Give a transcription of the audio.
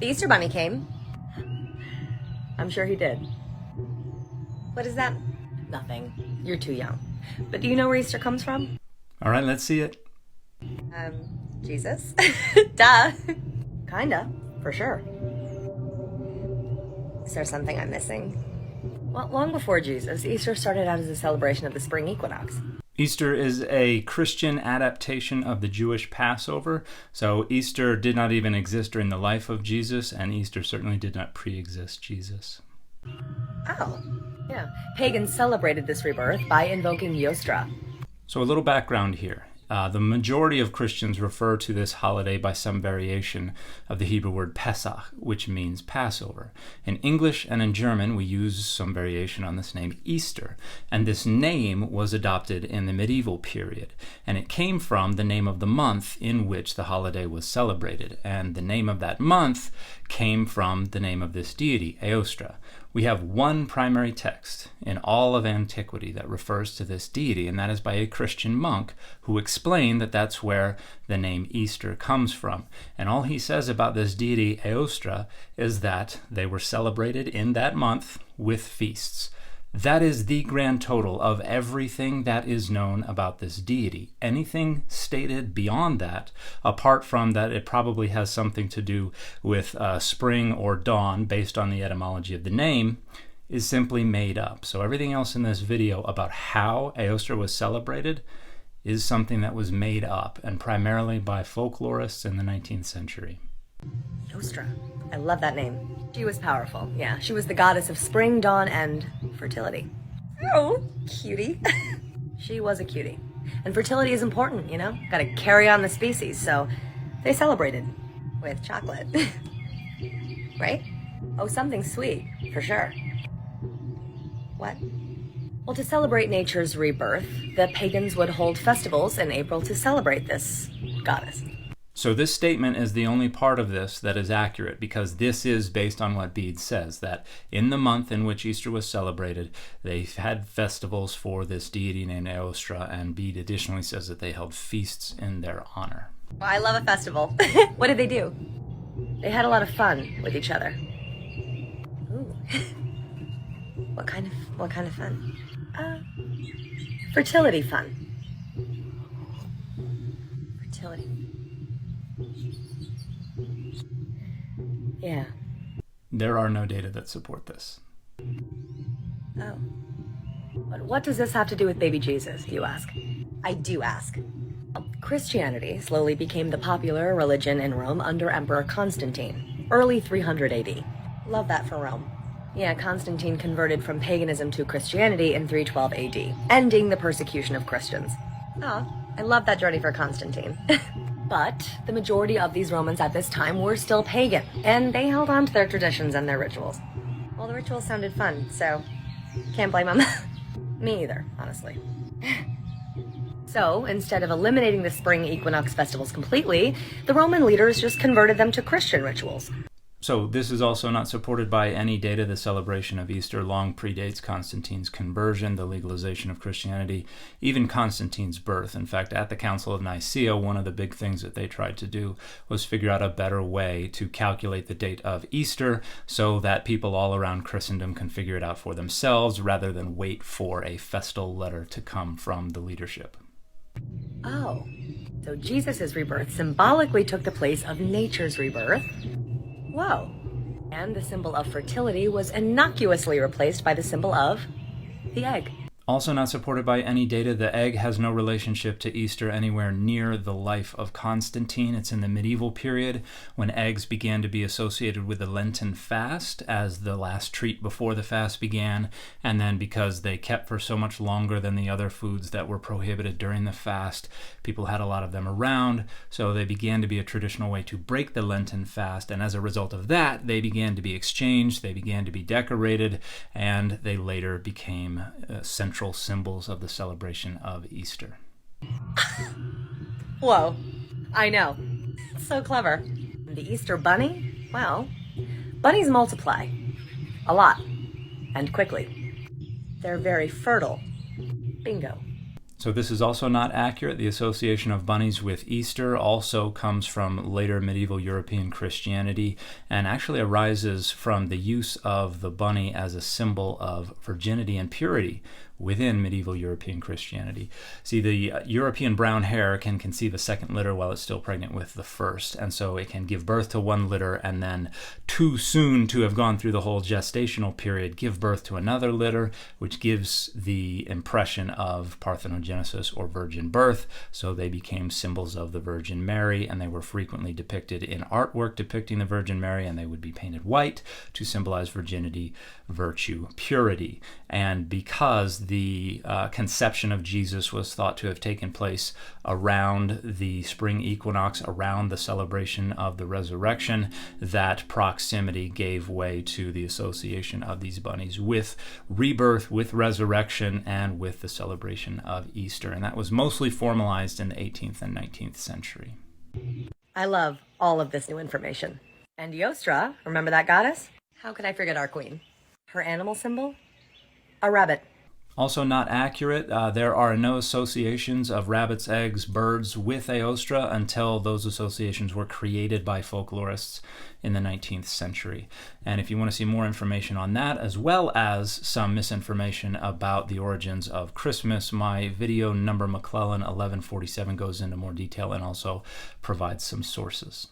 The Easter Bunny came. I'm sure he did. What is that? Nothing. You're too young. But do you know where Easter comes from? All right, let's see it. Jesus? Duh. Kinda, for sure. Is there something I'm missing? Well, long before Jesus, Easter started out as a celebration of the spring equinox. Easter is a Christian adaptation of the Jewish Passover. So Easter did not even exist during the life of Jesus, and Easter certainly did not pre-exist Jesus. Oh, yeah. Pagans celebrated this rebirth by invoking Eostre. So a little background here. The majority of Christians refer to this holiday by some variation of the Hebrew word Pesach, which means Passover. In English and in German, we use some variation on this name, Easter. And this name was adopted in the medieval period. And it came from the name of the month in which the holiday was celebrated. And the name of that month came from the name of this deity, Eostre. We have one primary text in all of antiquity that refers to this deity, and that is by a Christian monk who explained that that's where the name Easter comes from. And all he says about this deity, Eostre, is that they were celebrated in that month with feasts. That is the grand total of everything that is known about this deity. Anything stated beyond that, apart from that it probably has something to do with spring or dawn based on the etymology of the name, is simply made up. So everything else in this video about how Eostre was celebrated is something that was made up, and primarily by folklorists in the 19th century. Eostre. I love that name. She was powerful. Yeah, she was the goddess of spring, dawn, and fertility. Oh, cutie. She was a cutie. And fertility is important, you know? Gotta carry on the species, so they celebrated with chocolate. Right? Oh, something sweet, for sure. What? Well, to celebrate nature's rebirth, the pagans would hold festivals in April to celebrate this goddess. So this statement is the only part of this that is accurate, because this is based on what Bede says, that in the month in which Easter was celebrated, they had festivals for this deity named Eostre, and Bede additionally says that they held feasts in their honor. Well, I love a festival. What did they do? They had a lot of fun with each other. Ooh. What kind of fun? Fertility fun. Fertility. Yeah. There are no data that support this. Oh. But what does this have to do with baby Jesus, you ask? I do ask. Christianity slowly became the popular religion in Rome under Emperor Constantine, early 300 AD. Love that for Rome. Yeah, Constantine converted from paganism to Christianity in 312 AD, ending the persecution of Christians. Oh, I love that journey for Constantine. But the majority of these Romans at this time were still pagan, and they held on to their traditions and their rituals. Well, the rituals sounded fun, so can't blame them. Me either, honestly. So, instead of eliminating the spring equinox festivals completely, the Roman leaders just converted them to Christian rituals. So this is also not supported by any data. The celebration of Easter long predates Constantine's conversion, the legalization of Christianity, even Constantine's birth. In fact, at the Council of Nicaea, one of the big things that they tried to do was figure out a better way to calculate the date of Easter so that people all around Christendom can figure it out for themselves rather than wait for a festal letter to come from the leadership. Oh, so Jesus' rebirth symbolically took the place of nature's rebirth? Whoa. And the symbol of fertility was innocuously replaced by the symbol of the egg. Also not supported by any data, the egg has no relationship to Easter anywhere near the life of Constantine. It's in the medieval period when eggs began to be associated with the Lenten fast as the last treat before the fast began, and then because they kept for so much longer than the other foods that were prohibited during the fast, people had a lot of them around, so they began to be a traditional way to break the Lenten fast, and as a result of that, they began to be exchanged, they began to be decorated, and they later became central symbols of the celebration of Easter. Whoa, I know. So clever. The Easter bunny? Well, bunnies multiply. A lot. And quickly. They're very fertile. Bingo. So this is also not accurate. The association of bunnies with Easter also comes from later medieval European Christianity and actually arises from the use of the bunny as a symbol of virginity and purity within medieval European Christianity. See, the European brown hare can conceive a second litter while it's still pregnant with the first, and so it can give birth to one litter and then, too soon to have gone through the whole gestational period, give birth to another litter, which gives the impression of parthenogenesis or virgin birth. So they became symbols of the Virgin Mary, and they were frequently depicted in artwork depicting the Virgin Mary, and they would be painted white to symbolize virginity, virtue, purity. And because the conception of Jesus was thought to have taken place around the spring equinox, around the celebration of the resurrection, that proximity gave way to the association of these bunnies with rebirth, with resurrection, and with the celebration of Easter. And that was mostly formalized in the 18th and 19th century. I love all of this new information. And Eostre, remember that goddess? How could I forget our queen? Her animal symbol? A rabbit. Also not accurate. There are no associations of rabbits, eggs, birds with Eostre until those associations were created by folklorists in the 19th century. And if you want to see more information on that, as well as some misinformation about the origins of Christmas, my video number McClellan 1147 goes into more detail and also provides some sources.